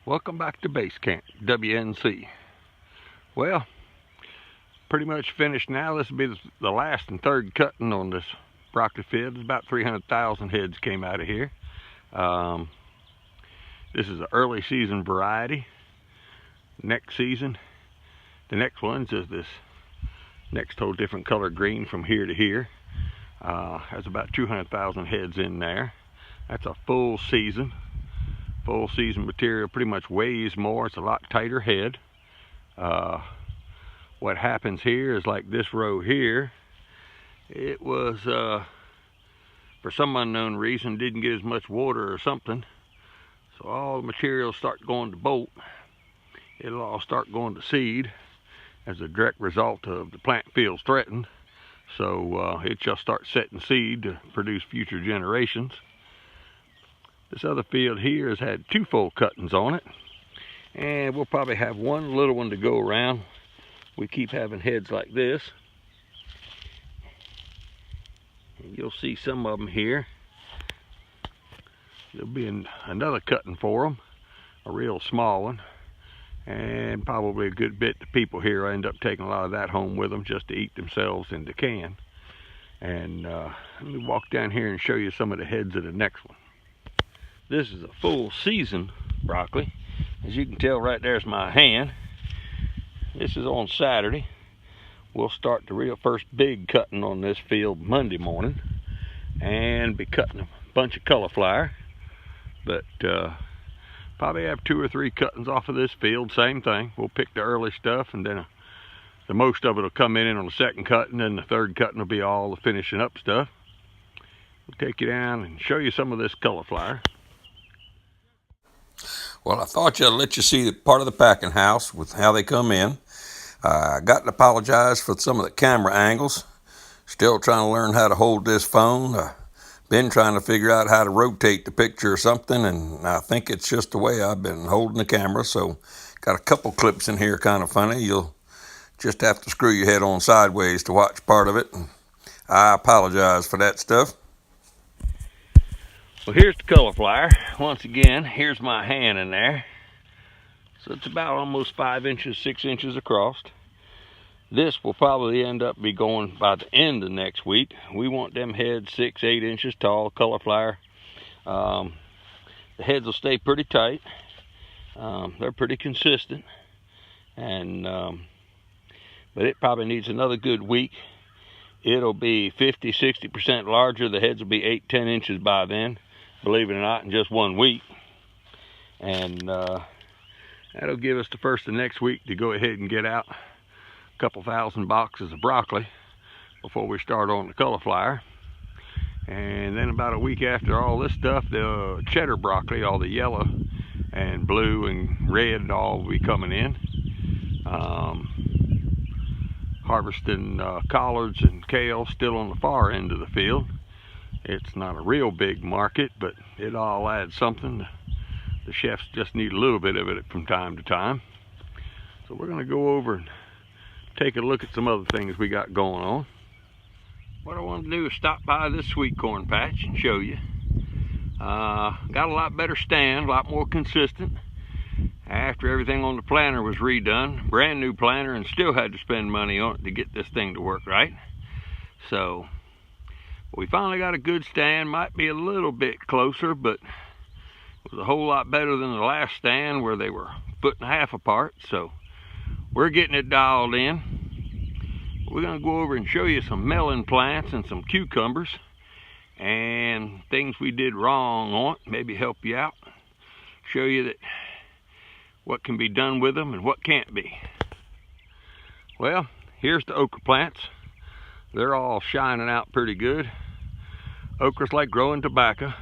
Welcome back to base camp, WNC. Well, pretty much finished now. This will be the last and third cutting on this broccoli field. There's about 300,000 heads came out of here. This is an early season variety. Next season, the next one's is this next whole different color green from here to here. Has about 200,000 heads in there. That's a full season. Full season material, pretty much weighs more. It's a lot tighter head. What happens here is like this row here, it was for some unknown reason didn't get as much water or something, so all the materials start going to bolt. It'll all start going to seed as a direct result of the plant feels threatened, so it just starts setting seed to produce future generations. This other field here has had 2 full cuttings on it, and we'll probably have one little one to go around. We keep having heads like this, and you'll see some of them here. There'll be another cutting for them, a real small one, and probably a good bit of people here end up taking a lot of that home with them just to eat themselves in the can. And let me walk down here and show you some of the heads of the next one. This is a full season broccoli. As you can tell, right there's my hand. This is on Saturday. We'll start the real first big cutting on this field Monday morning and be cutting a bunch of cauliflower. But probably have 2 or 3 cuttings off of this field. Same thing. We'll pick the early stuff, and then the most of it will come in on the second cutting, and the third cutting will be all the finishing up stuff. We'll take you down and show you some of this cauliflower. Well, I thought I'd let you see part of the packing house with how they come in. I got to apologize for some of the camera angles. Still trying to learn how to hold this phone. Been trying to figure out how to rotate the picture or something, and I think it's just the way I've been holding the camera. So got a couple clips in here kind of funny. You'll just have to screw your head on sideways to watch part of it. I apologize for that stuff. Well, here's the cauliflower. Once again, here's my hand in there. So it's about almost 5 inches, 6 inches across. This will probably end up be going by the end of next week. We want them heads 6, 8 inches tall, cauliflower. The heads will stay pretty tight. They're pretty consistent. And but it probably needs another good week. It'll be 50, 60% larger. The heads will be 8, 10 inches by then, believe it or not, in just 1 week. And that'll give us the first of next week to go ahead and get out a couple thousand boxes of broccoli before we start on the cauliflower. And then about a week after all this stuff, the cheddar broccoli, all the yellow and blue and red, all will be coming in. Harvesting collards and kale still on the far end of the field. It's not a real big market, but it all adds something. The chefs just need a little bit of it from time to time. So we're going to go over and take a look at some other things we got going on. What I want to do is stop by this sweet corn patch and show you. Got a lot better stand, a lot more consistent. After everything on the planter was redone, brand new planter, and still had to spend money on it to get this thing to work right. So we finally got a good stand. Might be a little bit closer, but it was a whole lot better than the last stand where they were 1.5 feet apart. So we're getting it dialed in. We're going to go over and show you some melon plants and some cucumbers and things we did wrong on it. Maybe help you out, show you that what can be done with them and what can't be. Well, here's the okra plants. They're all shining out pretty good. Okra's like growing tobacco.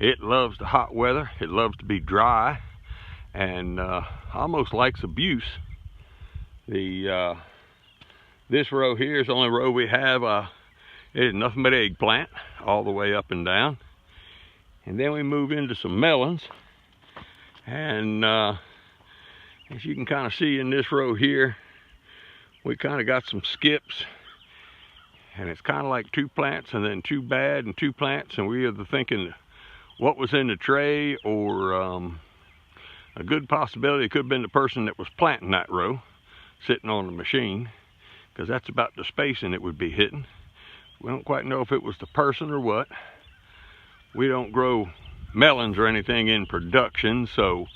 It loves the hot weather. It loves to be dry, and almost likes abuse. This row here is the only row we have. It is nothing but eggplant all the way up and down. And then we move into some melons, and as you can kind of see in this row here, we kind of got some skips, and it's kind of like 2 plants and then 2 bad and 2 plants, and we are thinking what was in the tray or a good possibility it could have been the person that was planting that row, sitting on the machine, because that's about the spacing it would be hitting. We don't quite know if it was the person or what. We don't grow melons or anything in production, so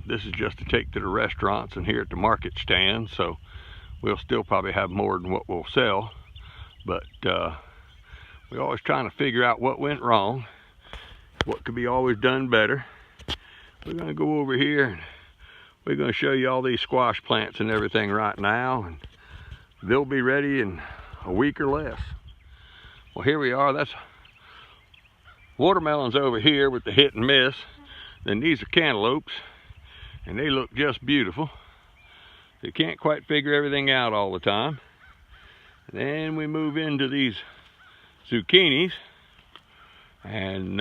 this is just to take to the restaurants and here at the market stand, so we'll still probably have more than what we'll sell. But we're always trying to figure out what went wrong, what could be always done better. We're going to go over here and we're going to show you all these squash plants and everything right now, and they'll be ready in a week or less. Well, here we are. That's watermelons over here with the hit and miss. Then these are cantaloupes, and they look just beautiful. You can't quite figure everything out all the time. Then we move into these zucchinis, and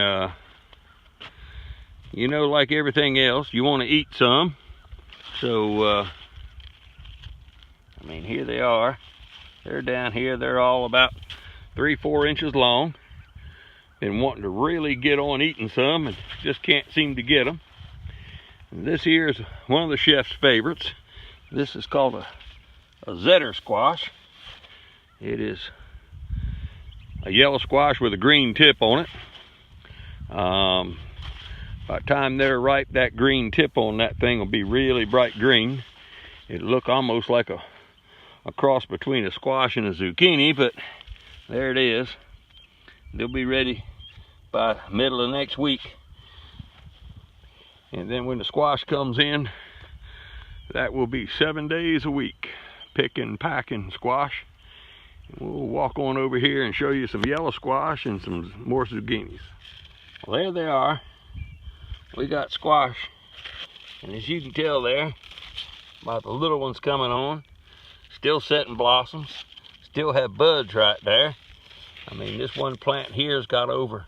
you know, like everything else, you want to eat some. So I mean, here they are. They're down here. They're all about 3-4 inches long. Been wanting to really get on eating some and just can't seem to get them. And this here is one of the chef's favorites. This is called a zetter squash. It is a yellow squash with a green tip on it. By the time they're ripe, that green tip on that thing will be really bright green. It'll look almost like a cross between a squash and a zucchini, but there it is. They'll be ready by middle of next week. And then when the squash comes in, that will be 7 days a week, picking, packing squash. We'll walk on over here and show you some yellow squash and some more zucchinis. Well, there they are. We got squash, and as you can tell there, about the little ones coming on, still setting blossoms, still have buds right there. I mean, this one plant here's got over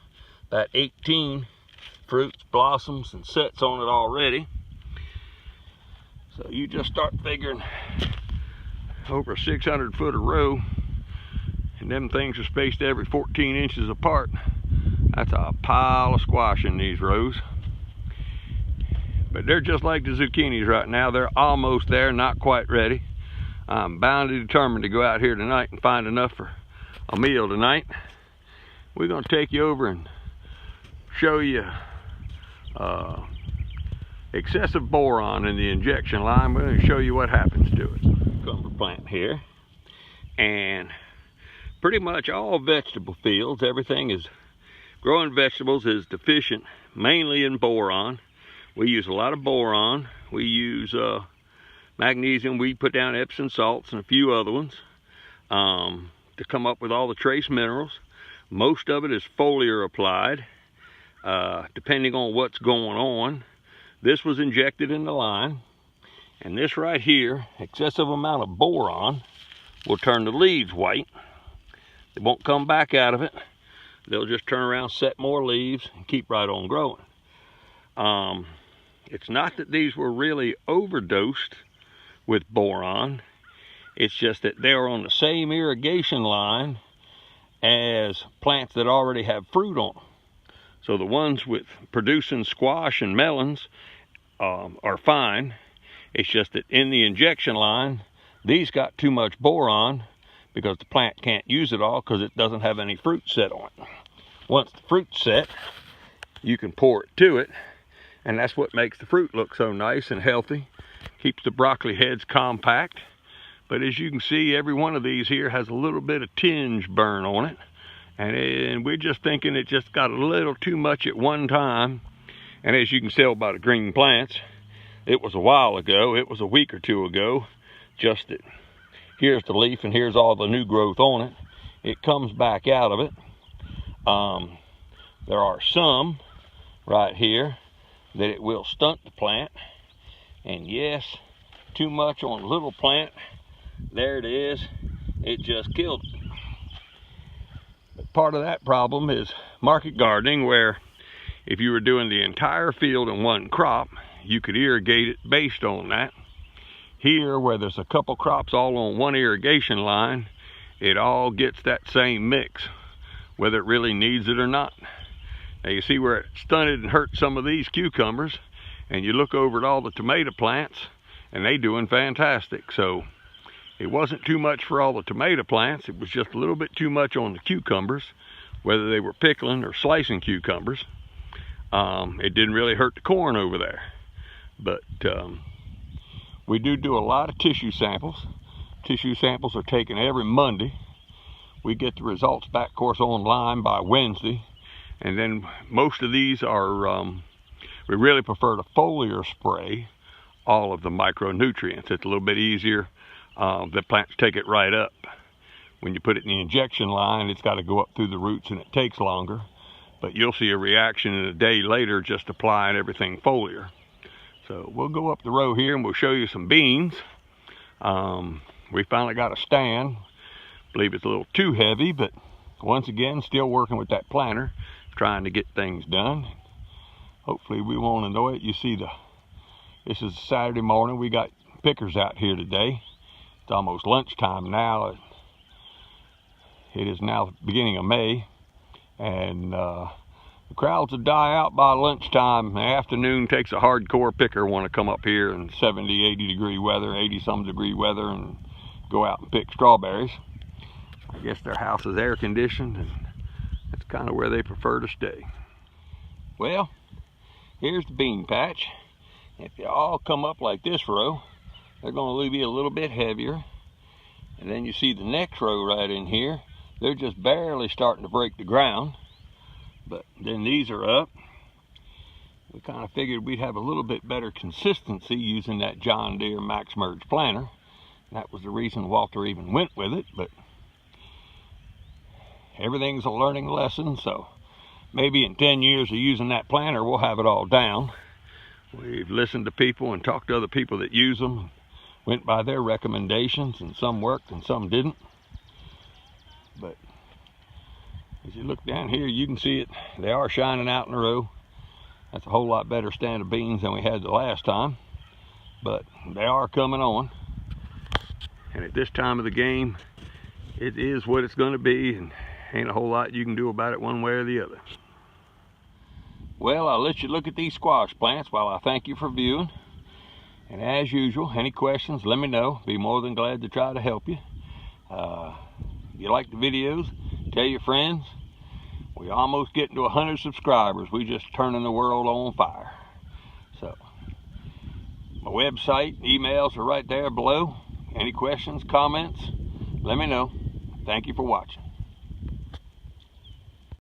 about 18 fruits, blossoms, and sets on it already. So you just start figuring over 600 foot a row, and them things are spaced every 14 inches apart. That's a pile of squash in these rows. But they're just like the zucchinis right now. They're almost there, not quite ready. I'm bound and determined to go out here tonight and find enough for a meal tonight. We're going to take you over and show you excessive boron in the injection line. We're going to show you what happens to it. Cucumber plant here. And pretty much all vegetable fields, everything is growing vegetables is deficient mainly in boron. We use a lot of boron. We use magnesium. We put down Epsom salts and a few other ones to come up with all the trace minerals. Most of it is foliar applied, depending on what's going on. This was injected in the line, and this right here, excessive amount of boron, will turn the leaves white. They won't come back out of it. They'll just turn around, set more leaves, and keep right on growing. It's not that these were really overdosed with boron. It's just that they're on the same irrigation line as plants that already have fruit on them. So the ones with producing squash and melons are fine. It's just that in the injection line, these got too much boron because the plant can't use it all because it doesn't have any fruit set on it. Once the fruit's set, you can pour it to it, and that's what makes the fruit look so nice and healthy. Keeps the broccoli heads compact. But as you can see, every one of these here has a little bit of tinge burn on it. And we're just thinking it just got a little too much at one time. And as you can tell by the green plants, it was a while ago. It was a week or two ago. Just that here's the leaf and here's all the new growth on it. It comes back out of it. There are some right here that it will stunt the plant. And yes, too much on a little plant. There it is. It just killed it. But part of that problem is market gardening, where if you were doing the entire field in one crop, you could irrigate it based on that. Here, where there's a couple crops all on one irrigation line, it all gets that same mix, whether it really needs it or not. Now you see where it stunted and hurt some of these cucumbers, and you look over at all the tomato plants, and they doing fantastic. So it wasn't too much for all the tomato plants. It was just a little bit too much on the cucumbers, whether they were pickling or slicing cucumbers. It didn't really hurt the corn over there. But we do a lot of tissue samples. Tissue samples are taken every Monday. We get the results back, of course, online by Wednesday. And then most of these are, we really prefer to foliar spray all of the micronutrients. It's a little bit easier. The plants take it right up. When you put it in the injection line, it's got to go up through the roots and it takes longer. But you'll see a reaction in a day later just applying everything foliar. So we'll go up the row here and we'll show you some beans. We finally got a stand. Believe it's a little too heavy, but once again, still working with that planter, trying to get things done. Hopefully we won't annoy it. You see, this is Saturday morning. We got pickers out here today. It's almost lunchtime now. It is now the beginning of May, and the crowds will die out by lunchtime. The afternoon takes a hardcore picker want to come up here in 70, 80 degree weather, 80 some degree weather, and go out and pick strawberries. I guess their house is air conditioned, and that's kind of where they prefer to stay. Well, here's the bean patch. If you all come up like this row, they're going to be a little bit heavier. And then you see the next row right in here. They're just barely starting to break the ground. But then these are up. We kind of figured we'd have a little bit better consistency using that John Deere Max Merge planter. That was the reason Walter even went with it. But everything's a learning lesson, so maybe in 10 years of using that planter, we'll have it all down. We've listened to people and talked to other people that use them, went by their recommendations, and some worked and some didn't. But as you look down here, you can see it. They are shining out in a row. That's a whole lot better stand of beans than we had the last time, but they are coming on. And at this time of the game, it is what it's going to be, and ain't a whole lot you can do about it one way or the other. Well, I'll let you look at these squash plants while I thank you for viewing. And as usual, any questions, let me know. Be more than glad to try to help you. If you like the videos, tell your friends. We're almost getting to 100 subscribers. We're just turning the world on fire. So, my website, emails are right there below. Any questions, comments, let me know. Thank you for watching.